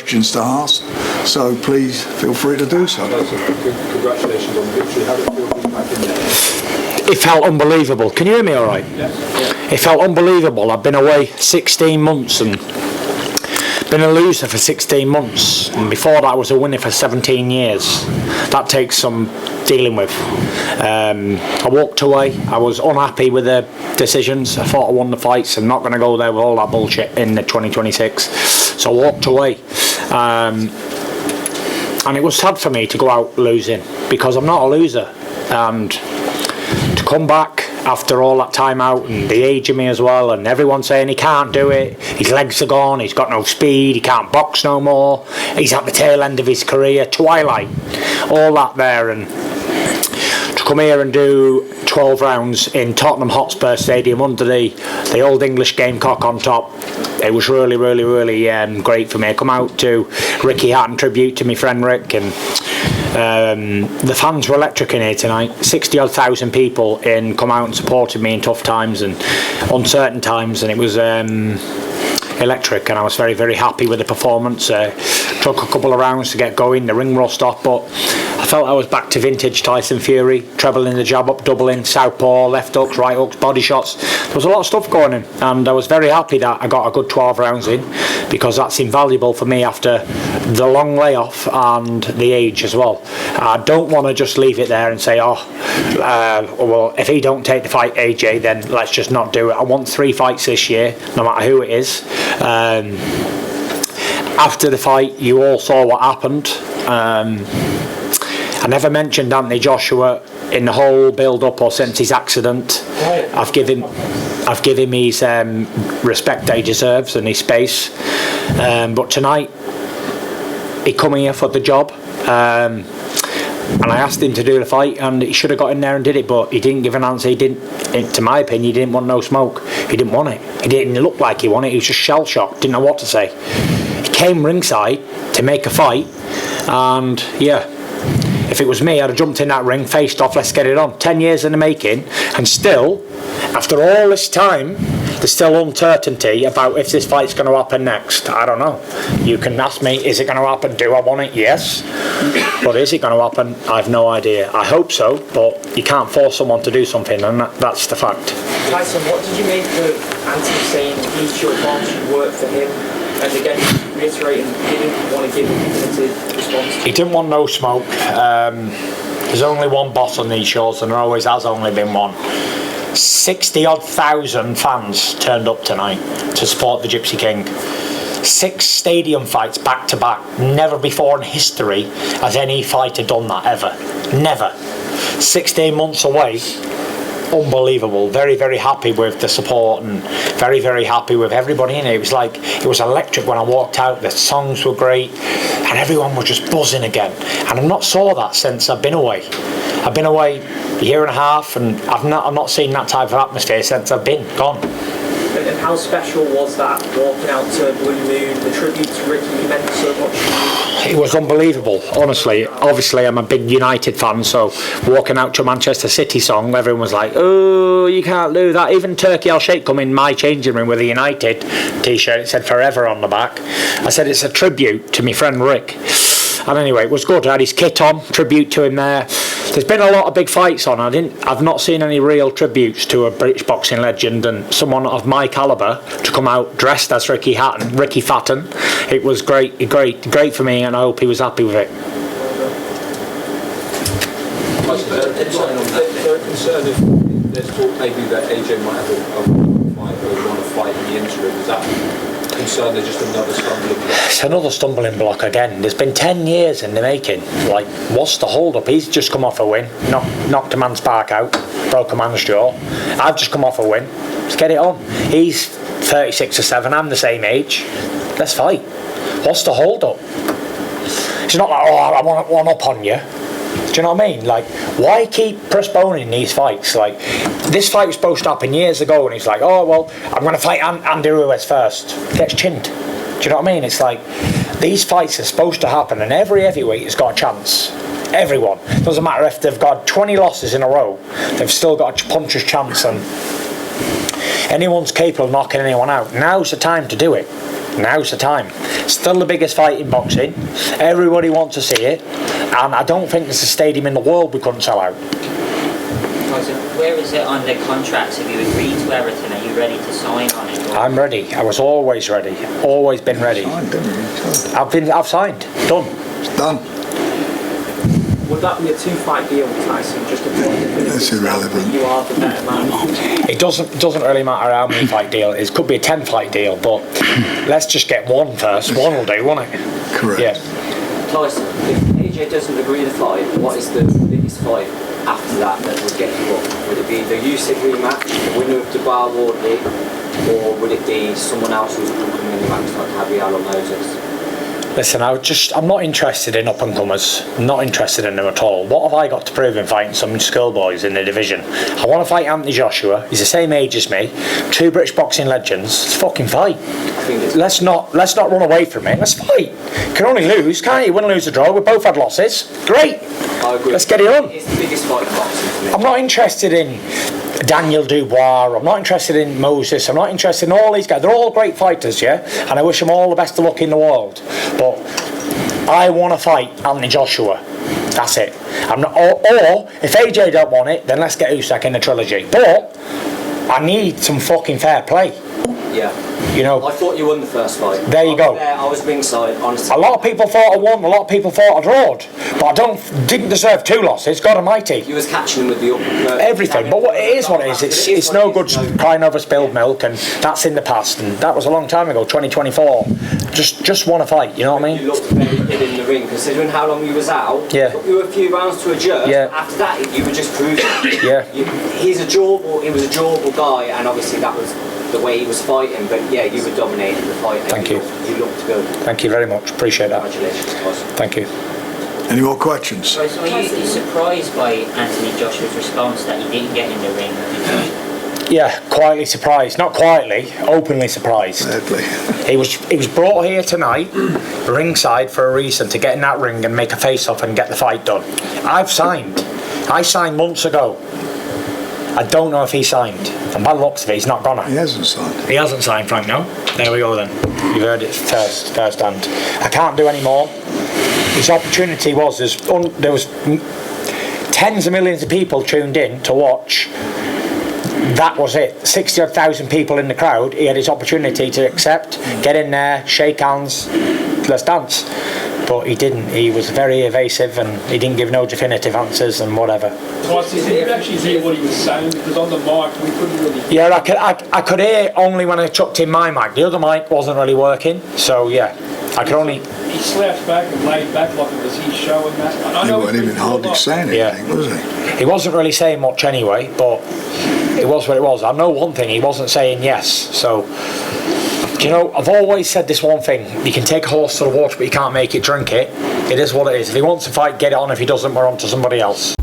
questions to ask. So please feel free to do so. Congratulations on the victory. How did it feel being back in there? It felt unbelievable. Can you hear me all right? Yeah. It felt unbelievable. I've been away 16 months and been a loser for 16 months, and before that I was a winner for 17 years. That takes some dealing with. I walked away. I was unhappy with the decisions. I thought I won the fights. I'm not going to go there with all that bullshit in the 2026. So I walked away. And it was sad for me to go out losing, because I'm not a loser. And to come back after all that time out, and the age of me as well, and everyone saying he can't do it, his legs are gone, he's got no speed, he can't box no more, he's at the tail end of his career, twilight, all that there, and to come here and do 12 rounds in Tottenham Hotspur Stadium under the old English Gamecock on top, it was really, really, really great for me. I come out to Ricky Hatton tribute to my friend Rick, and the fans were electric in here tonight. 60 odd thousand people come out and supported me in tough times and uncertain times, and it was electric, and I was very, very happy with the performance. Took a couple of rounds to get going, the ring rust off, but I felt I was back to vintage Tyson Fury, trebling the jab up, doubling, southpaw, left hooks, right hooks, body shots. There was a lot of stuff going in, and I was very happy that I got a good 12 rounds in, because that's invaluable for me after the long layoff and the age as well. I don't want to just leave it there and say, well, if he don't take the fight, AJ, then let's just not do it. I want 3 fights this year, no matter who it is. After the fight, you all saw what happened. I never mentioned Anthony Joshua in the whole build-up or since his accident. I've given his respect that he deserves and his space. But tonight, he come here for the job. And I asked him to do the fight, and he should have got in there and did it, but he didn't give an answer. He didn't, to my opinion, he didn't want no smoke. He didn't want it. He didn't look like he wanted it. He was just shell-shocked, didn't know what to say. He came ringside to make a fight, and yeah, if it was me, I'd have jumped in that ring, faced off, let's get it on. 10 years in the making, and still, after all this time, there's still uncertainty about if this fight's going to happen next. I don't know. You can ask me, is it going to happen? Do I want it? Yes. But is it going to happen? I have no idea. I hope so, but you can't force someone to do something, and that's the fact. Tyson, what did you make of Anthony saying he's your boss, you work for him? And again, reiterating, he didn't want to give a definitive response. He didn't want no smoke. There's only one boss on these shows, and there always has only been one. 60 odd thousand fans turned up tonight to support the Gypsy King. 6 stadium fights back to back. Never before in history has any fighter done that ever. Never. 16 months away. Unbelievable. Very, very happy with the support, and very, very happy with everybody in it. It was electric when I walked out. The songs were great, and everyone was just buzzing again. And I've not saw that since I've been away. I've been away a year and a half, and I've not seen that type of atmosphere since I've been gone. And how special was that, walking out to Blue Moon, the tribute to Ricky meant so much to you? It was unbelievable, honestly. Obviously, I'm a big United fan, so walking out to a Manchester City song, everyone was like, oh, you can't do that. Even Turkey Al Sheikh come in my changing room with a United t-shirt, it said forever on the back. I said it's a tribute to my friend Rick. And anyway, it was good. I had his kit on, tribute to him there. There's been a lot of big fights on. I've not seen any real tributes to a British boxing legend and someone of my calibre to come out dressed as Ricky Hatton. It was great for me, and I hope he was happy with it. Concerned if there's talk maybe that AJ might have a fight or want to fight in the interim. Is that concern there's just another stumbling block? It's another stumbling block again. There's been 10 years in the making. Like, what's the hold up? He's just come off a win, knocked a man's spark out, broke a man's jaw. I've just come off a win. Let's get it on. He's 36 or 7, I'm the same age. Let's fight. What's the hold up? It's not like, oh, I want one up on you. Do you know what I mean? Like, why keep postponing these fights? Like, this fight was supposed to happen years ago, and he's like, oh, well, I'm going to fight Andy Ruiz first. Gets chinned. Do you know what I mean? It's like, these fights are supposed to happen, and every heavyweight has got a chance. Everyone. Doesn't matter if they've got 20 losses in a row, they've still got a puncher's chance, and anyone's capable of knocking anyone out. Now's the time to do it. Now's the time. Still the biggest fight in boxing. Everybody wants to see it, and I don't think there's a stadium in the world we couldn't sell out. Where is it on the contracts? Have you agreed to everything? Are you ready to sign on it? Or? I'm ready. I was always ready. Always been ready. Signed, didn't you? I've signed. Done. It's done. Would that be a 2-fight deal, Tyson? Just to put it That's irrelevant. You are the better man. It doesn't really matter how many fight deal it is. It could be a 10-fight deal, but let's just get one first. One will do, won't it? Correct. Yeah. Tyson, if AJ doesn't agree to fight, what is the biggest fight after that would get you up? Would it be the Usyk rematch, the winner of the Bar Wardley, or would it be someone else who's coming in the match like Javier or Moses? Listen, I'm not interested in up-and-comers. Not interested in them at all. What have I got to prove in fighting some schoolboys in the division? I want to fight Anthony Joshua. He's the same age as me. 2 British boxing legends. Let's fucking fight. Let's not run away from it. Let's fight. You can only lose, can't you? Win, lose, or draw. We both had losses. Great. I agree. Let's get it on. It's the biggest fight in boxing for me. I'm not interested in Daniel Dubois. I'm not interested in Moses. I'm not interested in all these guys. They're all great fighters, yeah? And I wish them all the best of luck in the world. But I want to fight Anthony Joshua. That's it. I'm not. Or if AJ don't want it, then let's get Usyk in the trilogy. But I need some fucking fair play. Yeah. You know. I thought you won the first fight. There you go. I was ringside, honestly. A lot of people thought I won. A lot of people thought I drawed. But I didn't deserve 2 losses. God Almighty. You was catching him with the uppercut. Everything, but what it is. It's no good crying over spilled milk, and that's in the past, and that was a long time ago, 2024. Just want to fight, you know what I mean? You looked very good in the ring, considering how long you was out. Yeah. It took you a few rounds to adjust. Yeah. After that, you were just cruising. Yeah. He was a durable guy, and obviously that was the way he was fighting. But yeah, you were dominating the fight. Thank you. You looked good. Thank you very much. Appreciate that. Congratulations, Tyson. Thank you. Any more questions? So are you surprised by Anthony Joshua's response that he didn't get in the ring? Yeah, quietly surprised. Not quietly, openly surprised. Sadly. He was brought here tonight, ringside, for a reason, to get in that ring and make a face-off and get the fight done. I signed months ago. I don't know if he signed. And by the looks of it, he's not gonna. He hasn't signed. He hasn't signed, Frank, no? There we go then. You've heard it first hand. I can't do any more. His opportunity was, there was tens of millions of people tuned in to watch. That was it. 60,000 people in the crowd. He had his opportunity to accept, get in there, shake hands, let's dance. But he didn't. He was very evasive, and he didn't give no definitive answers and whatever. Tyson, did you actually hear what he was saying? Because on the mic we couldn't really... Yeah, I could hear only when I chucked in my mic. The other mic wasn't really working, so yeah, I could only... He slouched back and laid back like it was his show and that. He wasn't even hardly saying anything, was he? He wasn't really saying much anyway, but it was what it was. I know one thing, he wasn't saying yes, so... Do you know, I've always said this one thing: you can take a horse to the water, but you can't make it drink it. It is what it is. If he wants to fight, get it on. If he doesn't, we're on to somebody else.